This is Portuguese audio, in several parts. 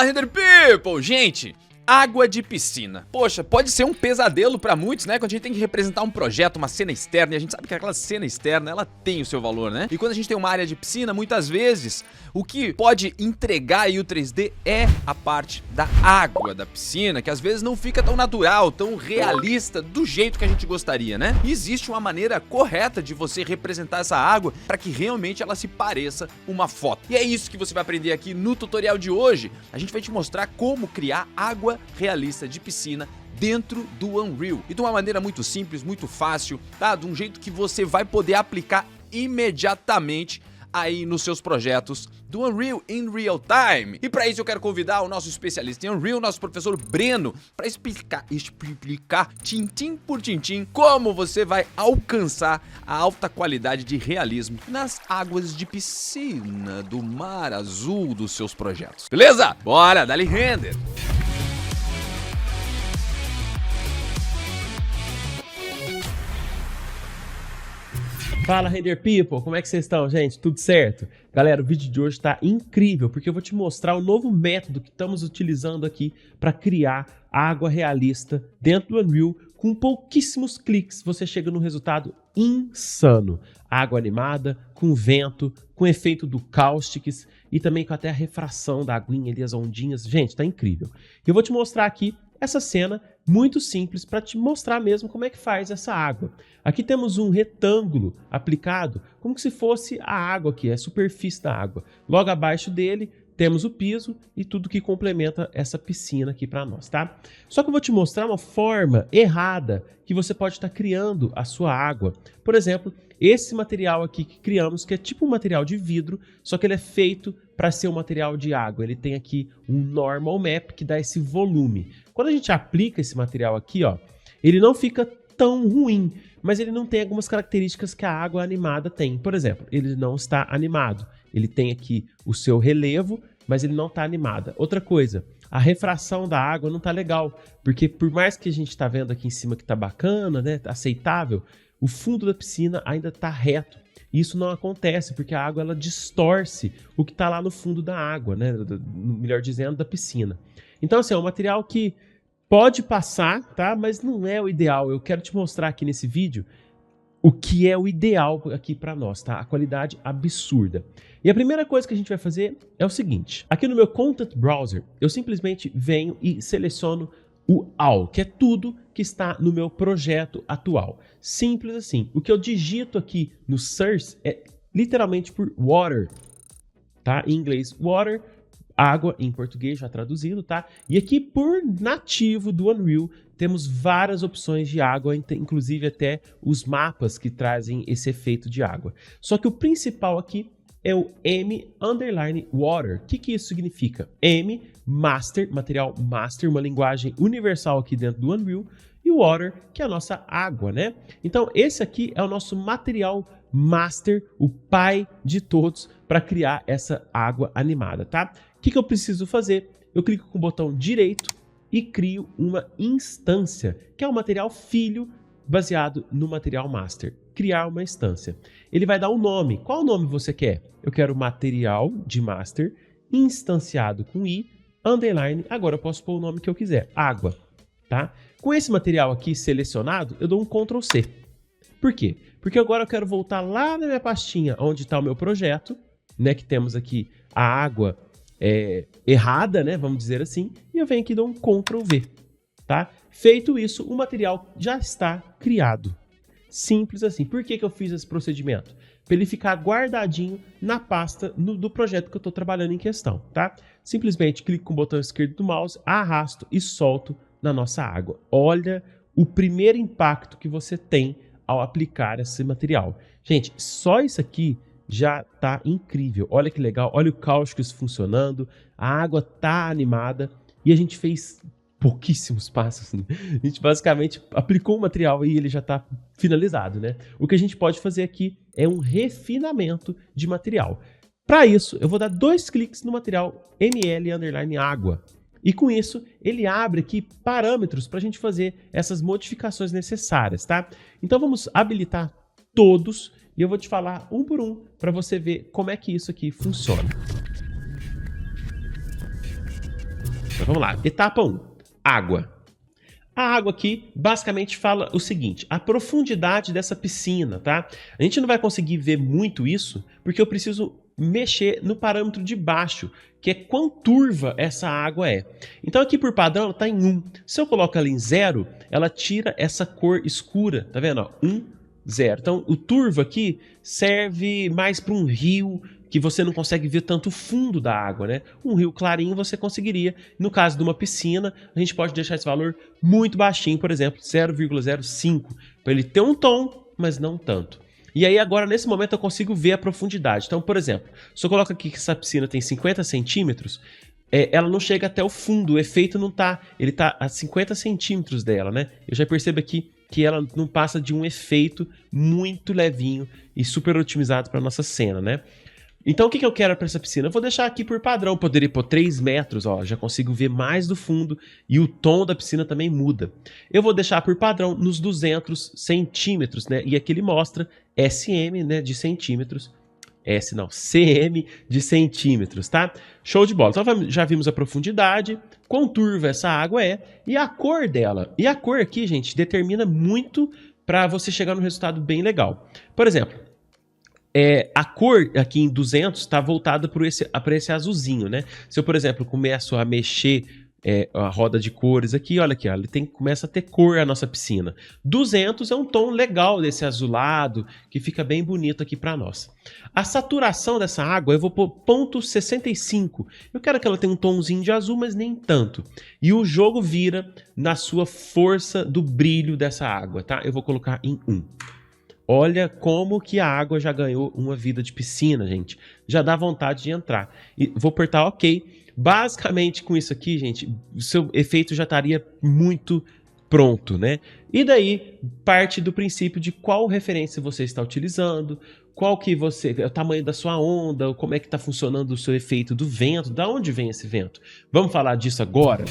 Fala, Render People! Gente, água de piscina. Poxa, pode ser um pesadelo pra muitos, né? Quando a gente tem que representar um projeto, uma cena externa, e a gente sabe que aquela cena externa, ela tem o seu valor, né? E quando a gente tem uma área de piscina, muitas vezes, o que pode entregar aí o 3D é a parte da água da piscina, que às vezes não fica tão natural, tão realista do jeito que a gente gostaria, né? E existe uma maneira correta de você representar essa água para que realmente ela se pareça uma foto. E é isso que você vai aprender aqui no tutorial de hoje. A gente vai te mostrar como criar água realista de piscina dentro do Unreal. E de uma maneira muito simples, muito fácil, tá? De um jeito que você vai poder aplicar imediatamente aí nos seus projetos do Unreal in Real Time. E para isso eu quero convidar o nosso especialista em Unreal, nosso professor Breno, para explicar tintim por tintim como você vai alcançar a alta qualidade de realismo nas águas de piscina do mar azul dos seus projetos. Beleza? Bora, dá-lhe render! Fala, Render People, como é que vocês estão, gente? Tudo certo? Galera, o vídeo de hoje está incrível, porque eu vou te mostrar o novo método que estamos utilizando aqui para criar água realista dentro do Unreal. Com pouquíssimos cliques, você chega num resultado insano. Água animada, com vento, com efeito do Caustics e também com até a refração da aguinha ali, as ondinhas. Gente, tá incrível. Eu vou te mostrar aqui essa cena muito simples para te mostrar mesmo como é que faz essa água. Aqui temos um retângulo aplicado como se fosse a água aqui, a superfície da água. Logo abaixo dele temos o piso e tudo que complementa essa piscina aqui para nós, tá? Só que eu vou te mostrar uma forma errada que você pode estar criando a sua água. Por exemplo, esse material aqui que criamos, que é tipo um material de vidro, só que ele é feito para ser um material de água. Ele tem aqui um normal map que dá esse volume. Quando a gente aplica esse material aqui, ó, ele não fica tão ruim, mas ele não tem algumas características que a água animada tem. Por exemplo, ele não está animado. Ele tem aqui o seu relevo, mas ele não está animado. Outra coisa, a refração da água não está legal, porque por mais que a gente está vendo aqui em cima que está bacana, né, aceitável, o fundo da piscina ainda está reto. E isso não acontece, porque a água ela distorce o que está lá no fundo da água, né, melhor dizendo, da piscina. Então, assim, é um material que pode passar, tá? Mas não é o ideal. Eu quero te mostrar aqui nesse vídeo o que é o ideal aqui para nós, tá? A qualidade absurda. E a primeira coisa que a gente vai fazer é o seguinte. Aqui no meu Content Browser, eu simplesmente venho e seleciono o All, que é tudo que está no meu projeto atual. Simples assim. O que eu digito aqui no Search é literalmente por Water, tá? Em inglês, Water, água, em português já traduzido, tá? E aqui por nativo do Unreal temos várias opções de água, inclusive até os mapas que trazem esse efeito de água. Só que o principal aqui é o M_Water. O que isso significa? M, Master, material Master, uma linguagem universal aqui dentro do Unreal, e o Water, que é a nossa água, né? Então esse aqui é o nosso material Master, o pai de todos, para criar essa água animada, tá? O que eu preciso fazer? Eu clico com o botão direito e crio uma instância, que é um material filho baseado no material master. Criar uma instância. Ele vai dar um nome. Qual nome você quer? Eu quero material de master instanciado com i, underline. Agora eu posso pôr o nome que eu quiser. Água, tá? Com esse material aqui selecionado, eu dou um Ctrl C. Por quê? Porque agora eu quero voltar lá na minha pastinha onde está o meu projeto, né? Que temos aqui a água errada, né? Vamos dizer assim. E eu venho aqui e dou um Ctrl V, tá? Feito isso, o material já está criado. Simples assim. Por que eu fiz esse procedimento? Para ele ficar guardadinho na pasta do projeto que eu estou trabalhando em questão, tá? Simplesmente clico com o botão esquerdo do mouse, arrasto e solto na nossa água. Olha o primeiro impacto que você tem ao aplicar esse material. Gente, só isso aqui já tá incrível. Olha que legal, olha o Caustics funcionando, a água tá animada e a gente fez pouquíssimos passos, né? A gente basicamente aplicou o material e ele já tá finalizado, né? O que a gente pode fazer aqui é um refinamento de material. Para isso, eu vou dar 2 cliques no material ml_água. E com isso, ele abre aqui parâmetros para a gente fazer essas modificações necessárias, tá? Então vamos habilitar todos e eu vou te falar um por um para você ver como é que isso aqui funciona. Mas vamos lá. Etapa 1. Água. A água aqui basicamente fala o seguinte, a profundidade dessa piscina, tá? A gente não vai conseguir ver muito isso, porque eu preciso mexer no parâmetro de baixo, que é quão turva essa água é. Então aqui por padrão ela está em 1. Se eu coloco ela em 0, ela tira essa cor escura, tá vendo? 1, 0. Então o turvo aqui serve mais para um rio, que você não consegue ver tanto o fundo da água, né? Um rio clarinho você conseguiria. No caso de uma piscina, a gente pode deixar esse valor muito baixinho, por exemplo, 0,05, para ele ter um tom, mas não tanto. E aí agora, nesse momento, eu consigo ver a profundidade. Então, por exemplo, se eu coloco aqui que essa piscina tem 50 centímetros, ela não chega até o fundo, o efeito não tá, ele tá a 50 centímetros dela, né? Eu já percebo aqui que ela não passa de um efeito muito levinho e super otimizado para nossa cena, né? Então o que eu quero para essa piscina? Eu vou deixar aqui por padrão, poderia pôr 3 metros, ó, já consigo ver mais do fundo e o tom da piscina também muda. Eu vou deixar por padrão nos 200 centímetros, né? E aqui ele mostra SM, né, de centímetros, CM de centímetros, tá? Show de bola. Então já vimos a profundidade, quão turva essa água é e a cor dela. E a cor aqui, gente, determina muito para você chegar num resultado bem legal. Por exemplo, a cor aqui em 200 está voltada para esse azulzinho, né? Se eu, por exemplo, começo a mexer a roda de cores aqui, olha aqui, ó, ele começa a ter cor a nossa piscina. 200 é um tom legal desse azulado, que fica bem bonito aqui para nós. A saturação dessa água eu vou pôr 0,65. Eu quero que ela tenha um tomzinho de azul, mas nem tanto. E o jogo vira na sua força do brilho dessa água, tá? Eu vou colocar em 1. Olha como que a água já ganhou uma vida de piscina, gente. Já dá vontade de entrar. E vou apertar OK. Basicamente, com isso aqui, gente, o seu efeito já estaria muito pronto, né? E daí, parte do princípio de qual referência você está utilizando, o tamanho da sua onda, como é que está funcionando o seu efeito do vento, da onde vem esse vento. Vamos falar disso agora?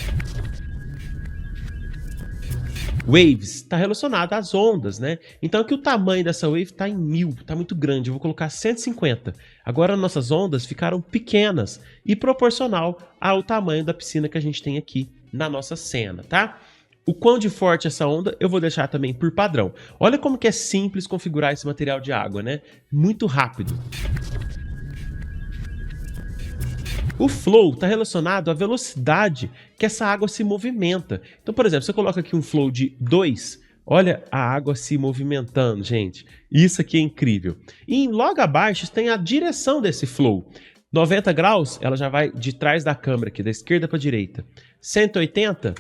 Waves está relacionado às ondas, né? Então aqui o tamanho dessa wave está em 1000, está muito grande, eu vou colocar 150. Agora nossas ondas ficaram pequenas e proporcional ao tamanho da piscina que a gente tem aqui na nossa cena, tá? O quão de forte essa onda eu vou deixar também por padrão. Olha como que é simples configurar esse material de água, né? Muito rápido. O flow está relacionado à velocidade que essa água se movimenta. Então, por exemplo, se eu coloco aqui um flow de 2, olha a água se movimentando, gente. Isso aqui é incrível. E logo abaixo tem a direção desse flow. 90 graus, ela já vai de trás da câmera, aqui, da esquerda para a direita. 180,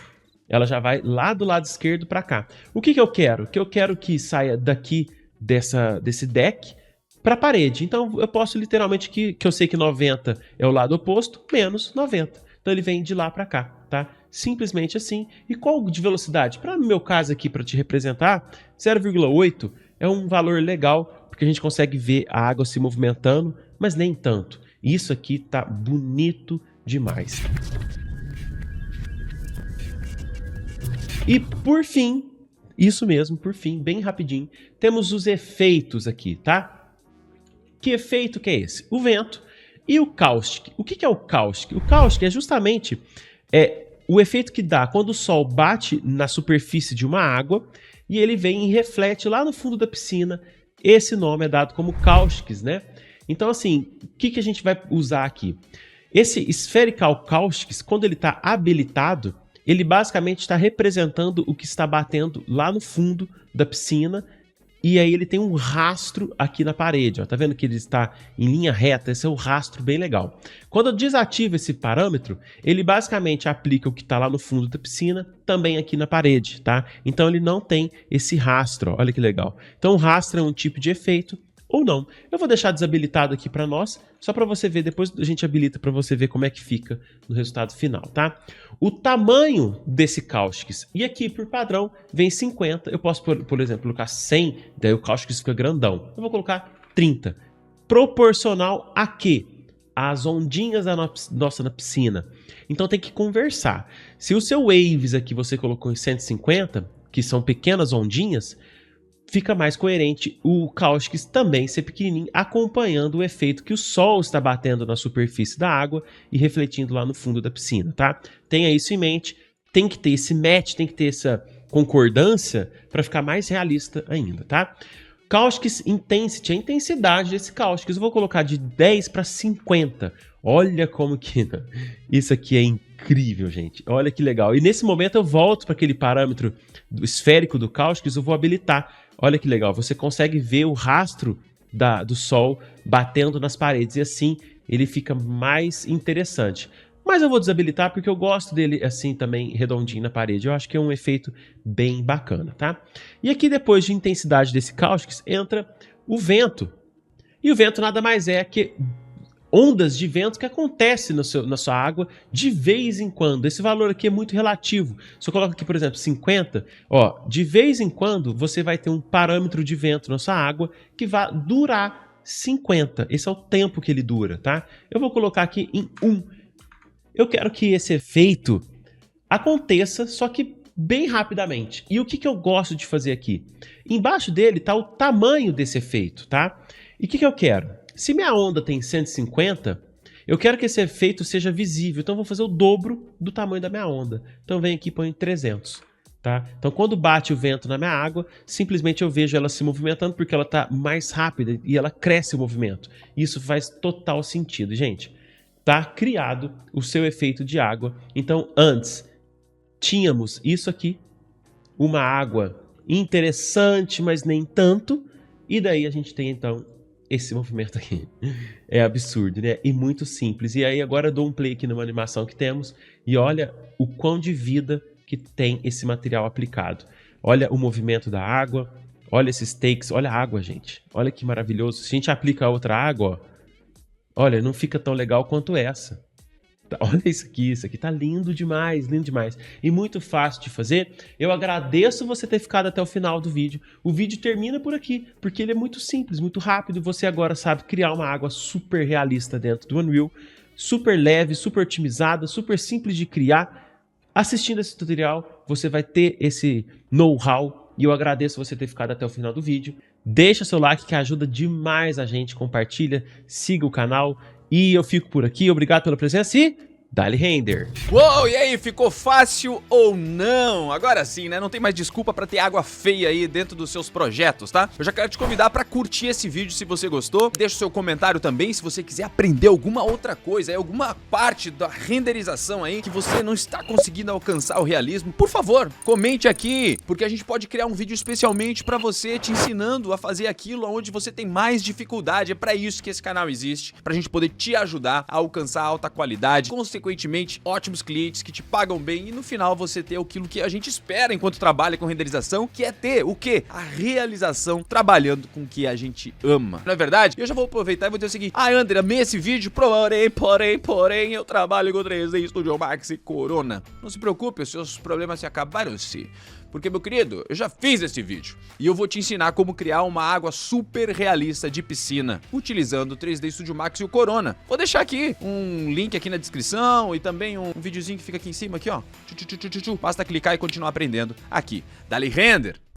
ela já vai lá do lado esquerdo para cá. O que eu quero? Que eu quero que saia daqui desse deck para a parede. Então eu posso literalmente que eu sei que 90 é o lado oposto, menos 90. Então ele vem de lá para cá, tá? Simples assim. E qual de velocidade? Para no meu caso aqui, para te representar, 0,8 é um valor legal, porque a gente consegue ver a água se movimentando, mas nem tanto. Isso aqui tá bonito demais. E por fim, isso mesmo, por fim, bem rapidinho, temos os efeitos aqui, tá? Que efeito que é esse? O vento e o caustic. O que é o caustic? O caustic é justamente o efeito que dá quando o sol bate na superfície de uma água e ele vem e reflete lá no fundo da piscina. Esse nome é dado como caustics, né? Então, assim, o que a gente vai usar aqui? Esse spherical caustics, quando ele está habilitado, ele basicamente está representando o que está batendo lá no fundo da piscina. E aí ele tem um rastro aqui na parede, ó. Tá vendo que ele está em linha reta? Esse é o rastro bem legal. Quando eu desativo esse parâmetro, ele basicamente aplica o que está lá no fundo da piscina, também aqui na parede, tá? Então ele não tem esse rastro, ó. Olha que legal. Então o rastro é um tipo de efeito ou não. Eu vou deixar desabilitado aqui para nós, só para você ver, depois a gente habilita para você ver como é que fica no resultado final, tá? O tamanho desse caustics, e aqui por padrão vem 50, eu posso, por exemplo, colocar 100, daí o caustics fica grandão. Eu vou colocar 30. Proporcional a quê? As ondinhas da nossa na piscina. Então tem que conversar. Se o seu waves aqui você colocou em 150, que são pequenas ondinhas, fica mais coerente o Caustic também ser pequenininho, acompanhando o efeito que o sol está batendo na superfície da água e refletindo lá no fundo da piscina, tá? Tenha isso em mente, tem que ter esse match, tem que ter essa concordância para ficar mais realista ainda, tá? Caustic Intensity, a intensidade desse Caustic, eu vou colocar de 10 para 50. Olha como que... Isso aqui é incrível, gente. Olha que legal. E nesse momento eu volto para aquele parâmetro esférico do Caustic, eu vou habilitar. Olha que legal, você consegue ver o rastro do sol batendo nas paredes e assim ele fica mais interessante. Mas eu vou desabilitar porque eu gosto dele assim também redondinho na parede. Eu acho que é um efeito bem bacana, tá? E aqui depois de intensidade desse Caustic entra o vento. E o vento nada mais é que ondas de vento que acontecem na sua água de vez em quando. Esse valor aqui é muito relativo. Se eu coloco aqui, por exemplo, 50, ó, de vez em quando você vai ter um parâmetro de vento na sua água que vai durar 50. Esse é o tempo que ele dura, tá? Eu vou colocar aqui em 1. Eu quero que esse efeito aconteça, só que bem rapidamente. E o que eu gosto de fazer aqui? Embaixo dele está o tamanho desse efeito, tá? E o que eu quero? Se minha onda tem 150, eu quero que esse efeito seja visível. Então eu vou fazer o dobro do tamanho da minha onda. Então vem aqui e põe 300. Tá? Então quando bate o vento na minha água, simplesmente eu vejo ela se movimentando porque ela está mais rápida e ela cresce o movimento. Isso faz total sentido, gente. Tá criado o seu efeito de água. Então antes tínhamos isso aqui, uma água interessante, mas nem tanto. E daí a gente tem então esse movimento aqui. É absurdo, né? E muito simples. E aí agora eu dou um play aqui numa animação que temos e olha o quão de vida que tem esse material aplicado. Olha o movimento da água, olha esses takes, olha a água, gente. Olha que maravilhoso. Se a gente aplica outra água, ó, olha, não fica tão legal quanto essa. Olha isso aqui tá lindo demais, e muito fácil de fazer. Eu agradeço você ter ficado até o final do vídeo. O vídeo termina por aqui, porque ele é muito simples, muito rápido. Você agora sabe criar uma água super realista dentro do Unreal, super leve, super otimizada, super simples de criar. Assistindo esse tutorial, você vai ter esse know-how e eu agradeço você ter ficado até o final do vídeo. Deixa seu like que ajuda demais a gente, compartilha, siga o canal. E eu fico por aqui, obrigado pela presença e dá-lhe render. Uou, e aí, ficou fácil ou não? Agora sim, né? Não tem mais desculpa pra ter água feia aí dentro dos seus projetos, tá? Eu já quero te convidar pra curtir esse vídeo se você gostou. Deixa o seu comentário também se você quiser aprender alguma outra coisa, alguma parte da renderização aí que você não está conseguindo alcançar o realismo. Por favor, comente aqui, porque a gente pode criar um vídeo especialmente pra você, te ensinando a fazer aquilo onde você tem mais dificuldade. É pra isso que esse canal existe, pra gente poder te ajudar a alcançar alta qualidade, consequentemente ótimos clientes que te pagam bem e no final você ter aquilo que a gente espera enquanto trabalha com renderização, que é ter o quê? A realização trabalhando com o que a gente ama. Não é verdade? Eu já vou aproveitar e vou dizer o seguinte: André, amei esse vídeo, porém, eu trabalho com 3D Studio Max e Corona. Não se preocupe, os seus problemas se acabaram-se. Porque, meu querido, eu já fiz esse vídeo e eu vou te ensinar como criar uma água super realista de piscina utilizando o 3D Studio Max e o Corona. Vou deixar aqui um link aqui na descrição e também um videozinho que fica aqui em cima, aqui, ó. Basta clicar e continuar aprendendo aqui. Dá-lhe render!